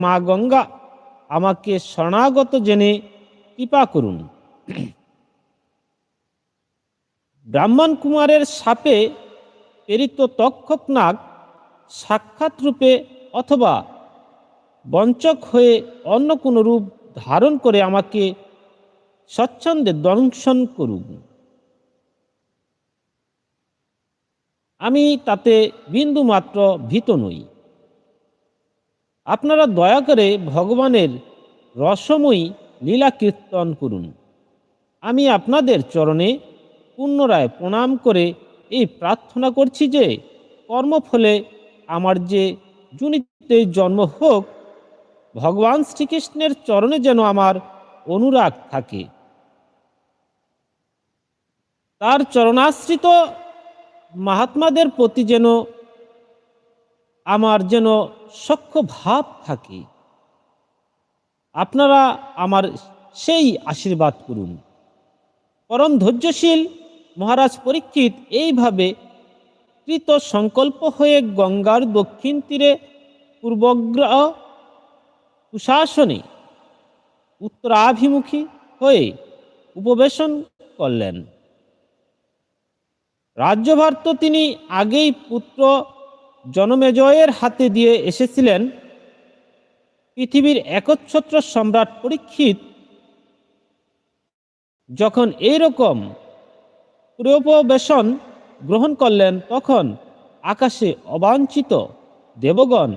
মা গঙ্গা আমাকে শরণাগত জেনে কৃপা করুন। ব্রাহ্মণ কুমারের শাপে প্রেরিত তক্ষক নাগ সাক্ষাৎ রূপে অথবা বঞ্চক হয়ে অন্য কোনো রূপ ধারণ করে আমাকে স্বচ্ছন্দে দংশন করুন। আমি তাতে বিন্দুমাত্র ভীত নই। আপনারা দয়া করে ভগবানের রসময়ী লীলা কীর্তন করুন। আমি আপনাদের চরণে পুনরায় প্রণাম করে এই প্রার্থনা করছি যে কর্মফলে আমার যে জুনিতে জন্ম হোক, ভগবান শ্রীকৃষ্ণের চরণে যেন আমার অনুরাগ থাকে, তার চরণাশ্রিত মহাত্মাদের প্রতি যেন আমার যেন সখ্য ভাব থাকে। আপনারা আমার সেই আশীর্বাদ করুন। পরম ধৈর্যশীল মহারাজ পরীক্ষিত এইভাবে কৃত সংকল্প হয়ে গঙ্গার দক্ষিণ তীরে পূর্বগ্রহ কুশাসনে উত্তরাভিমুখী হয়ে উপবেশন করলেন। রাজ্যভার তো তিনি আগেই পুত্র জনমেজয়ের হাতে দিয়ে এসেছিলেন। পৃথিবীর একচ্ছত্র সম্রাট পরীক্ষিত যখন এইরকম পুরোপবেশন গ্রহণ করলেন, তখন আকাশে অবাঞ্ছিত দেবগণ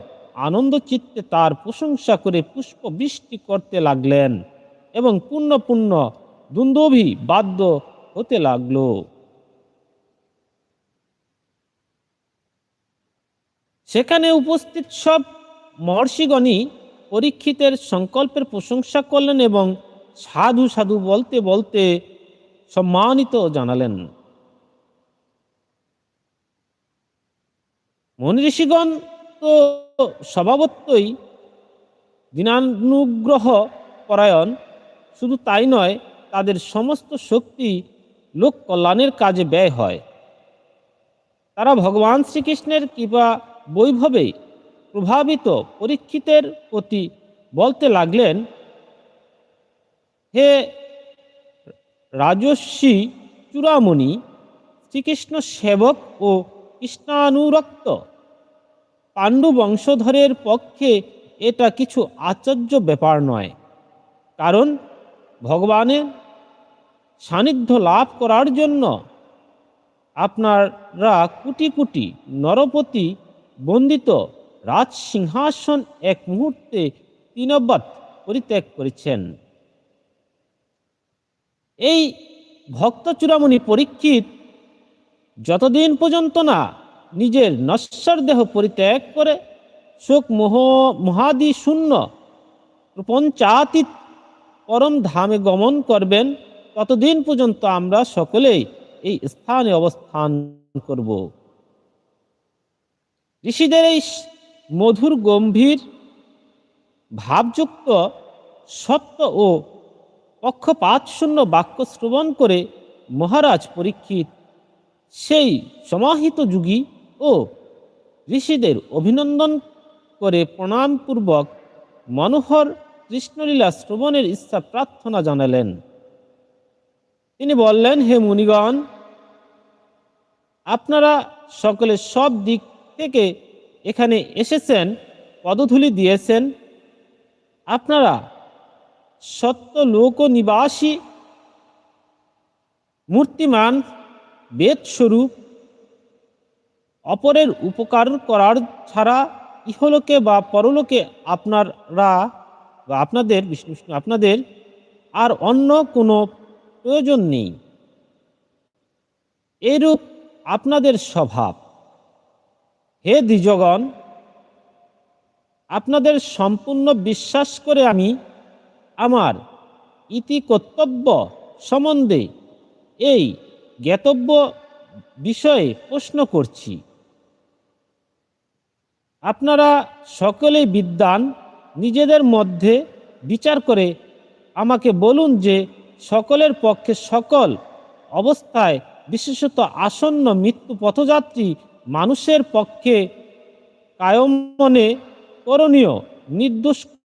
আনন্দ চিত্তে তার প্রশংসা করে পুষ্প বৃষ্টি করতে লাগলেন এবং পুণ্য পুণ্য দুন্দুভি বাদ্য হতে লাগল। সেখানে উপস্থিত সব মহর্ষিগণই পরীক্ষিতের সংকল্পের প্রশংসা করলেন এবং সাধু সাধু বলতে বলতে সম্মানিত জানালেন। মনি ঋষিগণ তো স্বভাবতই দীনানুগ্রহ পরায়ণ। শুধু তাই নয়, তাদের সমস্ত শক্তি লোক কল্যাণের কাজে ব্যয় হয়। তারা ভগবান শ্রীকৃষ্ণের কৃপা বৈভবে প্রভাবিত পরীক্ষিতের প্রতি বলতে লাগলেন, হে রাজর্ষি চূড়ামণি, শ্রীকৃষ্ণ সেবক ও কৃষ্ণানুরক্ত পাণ্ডু বংশধরের পক্ষে এটা কিছু আশ্চর্য ব্যাপার নয়। কারণ ভগবানের সান্নিধ্য লাভ করার জন্য আপনারা কোটি কোটি নরপতি বন্দিত রাজসিংহাসন এক মুহূর্তে তৃণবৎ পরিত্যাগ করেছেন। এই ভক্ত চূড়ামণি পরীক্ষিত যতদিন পর্যন্ত না নিজের নশ্বর দেহ পরিত্যাগ করে শোক মহাদি শূন্য প্রপঞ্চাতীত পরম ধামে গমন করবেন, ততদিন পর্যন্ত আমরা সকলেই এই স্থানে অবস্থান করব। ঋষিদের এই মধুর গম্ভীর ভাবযুক্ত সত্য ও পক্ষপাতশূন্য বাক্য শ্রবণ করে মহারাজ পরীক্ষিত সেই সমাহিত যোগী ও ঋষিদের অভিনন্দন করে প্রণামপূর্বক মনোহর কৃষ্ণলীলা শ্রবণের ইচ্ছা প্রার্থনা জানালেন। তিনি বললেন, হে মুনিগণ, আপনারা সকলে সব দিক থেকে এখানে এসেছেন, পদধূলি দিয়েছেন। আপনারা সত্য লোক নিবাসী মূর্তিমান বেদস্বরূপ, অপরের উপকার করার ছাড়া ইহলোকে বা পরলোকে আপনারা বা আপনাদের আর অন্য কোনো প্রয়োজন নেই। এরূপ আপনাদের স্বভাব। হে দ্বিজগণ, আপনাদের সম্পূর্ণ বিশ্বাস করে আমি আমার ইতি কর্তব্য সম্বন্ধে এই জ্ঞাতব্য বিষয়ে প্রশ্ন করছি। আপনারা সকলেই বিদ্বান, নিজেদের মধ্যে বিচার করে আমাকে বলুন যে সকলের পক্ষে সকল অবস্থায়, বিশেষত আসন্ন মৃত্যু পথযাত্রী মানুষের পক্ষে কায়মনে করণীয় নির্দোষ